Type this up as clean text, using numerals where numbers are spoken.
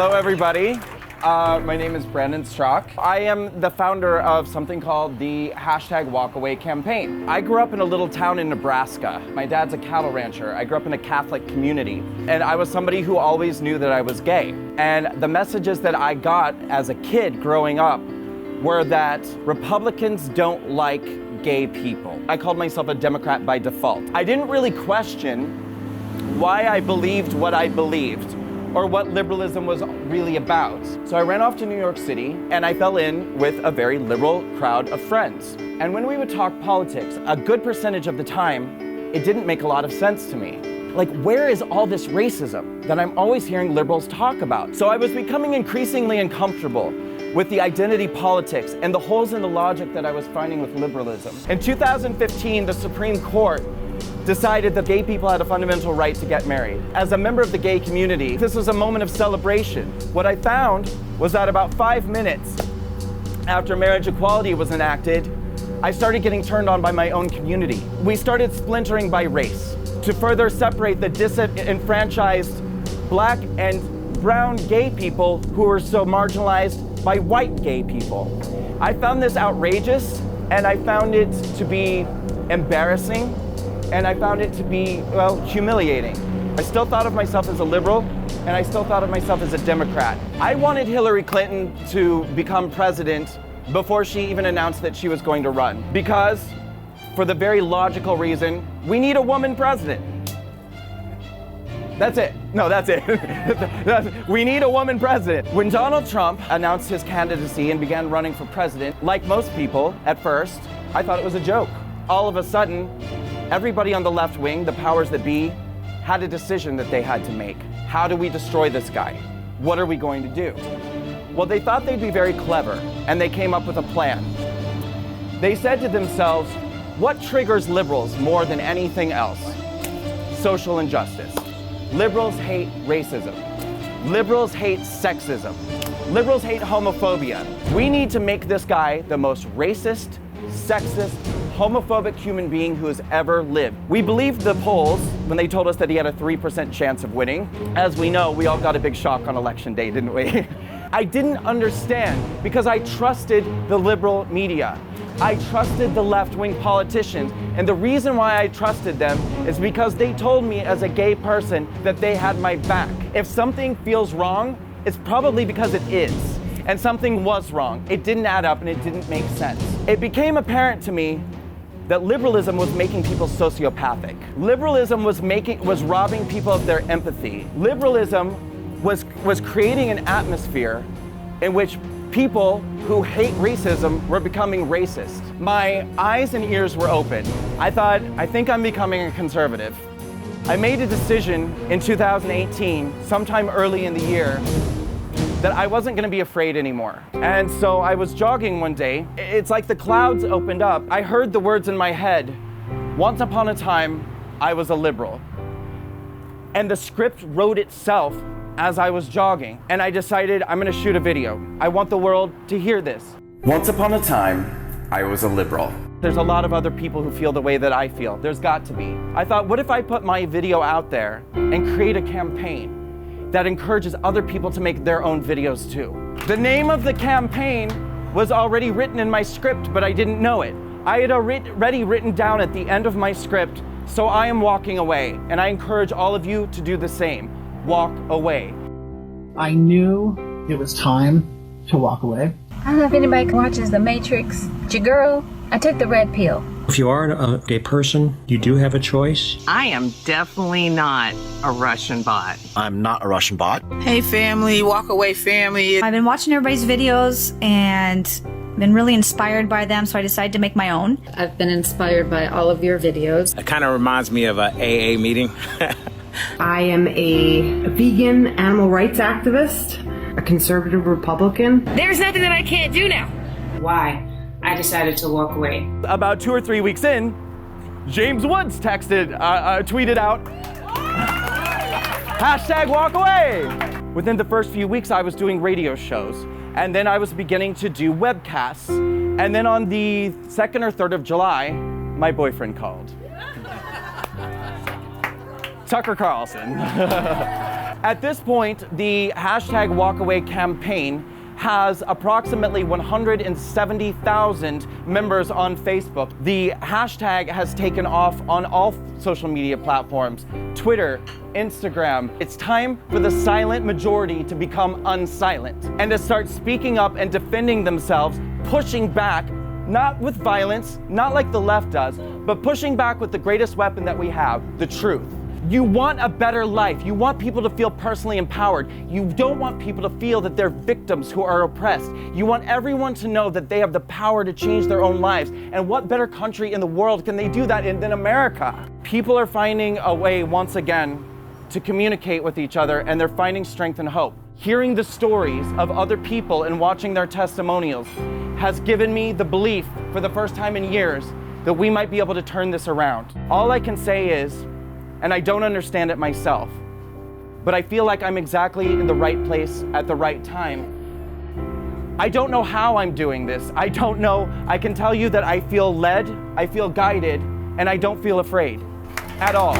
Hello, everybody. My name is Brandon Straka. I am the founder of something called the #Walkaway campaign. I grew up in a little town in Nebraska. My dad's a cattle rancher. I grew up in a Catholic community, and I was somebody who always knew that I was gay. And the messages that I got as a kid growing up were that Republicans don't like gay people. I called myself a Democrat by default. I didn't really question why I believed what I believed, or what liberalism was really about. So I ran off to New York City and I fell in with a very liberal crowd of friends. And when we would talk politics, a good percentage of the time, it didn't make a lot of sense to me. Like, where is all this racism that I'm always hearing liberals talk about? So I was becoming increasingly uncomfortable with the identity politics and the holes in the logic that I was finding with liberalism. In 2015, the Supreme Court decided that gay people had a fundamental right to get married. As a member of the gay community, this was a moment of celebration. What I found was that about 5 minutes after marriage equality was enacted, I started getting turned on by my own community. We started splintering by race to further separate the disenfranchised Black and brown gay people who were so marginalized by white gay people. I found this outrageous, and I found it to be embarrassing, and I found it to be, well, humiliating. I still thought of myself as a liberal, and I still thought of myself as a Democrat. I wanted Hillary Clinton to become president before she even announced that she was going to run, because, for the very logical reason, we need a woman president. That's it. No, that's it. We need a woman president. When Donald Trump announced his candidacy and began running for president, like most people, at first, I thought it was a joke. All of a sudden, everybody on the left wing, the powers that be, had a decision that they had to make. How do we destroy this guy? What are we going to do? Well, they thought they'd be very clever, and they came up with a plan. They said to themselves, what triggers liberals more than anything else? Social injustice. Liberals hate racism. Liberals hate sexism. Liberals hate homophobia. We need to make this guy the most racist, sexist, homophobic human being who has ever lived. We believed the polls when they told us that he had a 3% chance of winning. As we know, we all got a big shock on election day, didn't we? I didn't understand because I trusted the liberal media. I trusted the left-wing politicians. And the reason why I trusted them is because they told me as a gay person that they had my back. If something feels wrong, it's probably because it is. And something was wrong. It didn't add up and it didn't make sense. It became apparent to me that liberalism was making people sociopathic. Liberalism was robbing people of their empathy. Liberalism was creating an atmosphere in which people who hate racism were becoming racist. My eyes and ears were open. I thought, I think I'm becoming a conservative. I made a decision in 2018, sometime early in the year, that I wasn't gonna be afraid anymore. And so I was jogging one day. It's like the clouds opened up. I heard the words in my head, once upon a time, I was a liberal. And the script wrote itself as I was jogging. And I decided I'm gonna shoot a video. I want the world to hear this. Once upon a time, I was a liberal. There's a lot of other people who feel the way that I feel. There's got to be. I thought, what if I put my video out there and create a campaign that encourages other people to make their own videos too? The name of the campaign was already written in my script, but I didn't know it. I had already written down at the end of my script, so I am walking away, and I encourage all of you to do the same. Walk away. I knew it was time to walk away. I don't know if anybody watches The Matrix. It's your girl. I took the red pill. If you are a gay person, you do have a choice. I am definitely not a Russian bot. I'm not a Russian bot. Hey family, walk away family. I've been watching everybody's videos and been really inspired by them, so I decided to make my own. I've been inspired by all of your videos. It kind of reminds me of a AA meeting. I am a vegan animal rights activist, a conservative Republican. There's nothing that I can't do now. Why? I decided to walk away. About 2 or 3 weeks in, James Woods tweeted out, #walkaway. Within the first few weeks, I was doing radio shows, and then I was beginning to do webcasts. And then on the 2nd or 3rd of July, my boyfriend called. Tucker Carlson. At this point, the hashtag walkaway campaign has approximately 170,000 members on Facebook. The hashtag has taken off on all social media platforms, Twitter, Instagram. It's time for the silent majority to become unsilent and to start speaking up and defending themselves, pushing back, not with violence, not like the left does, but pushing back with the greatest weapon that we have, the truth. You want a better life. You want people to feel personally empowered. You don't want people to feel that they're victims who are oppressed. You want everyone to know that they have the power to change their own lives. And what better country in the world can they do that in than America? People are finding a way once again to communicate with each other, and they're finding strength and hope. Hearing the stories of other people and watching their testimonials has given me the belief for the first time in years that we might be able to turn this around. All I can say is, and I don't understand it myself, but I feel like I'm exactly in the right place at the right time. I don't know how I'm doing this. I don't know. I can tell you that I feel led, I feel guided, and I don't feel afraid at all.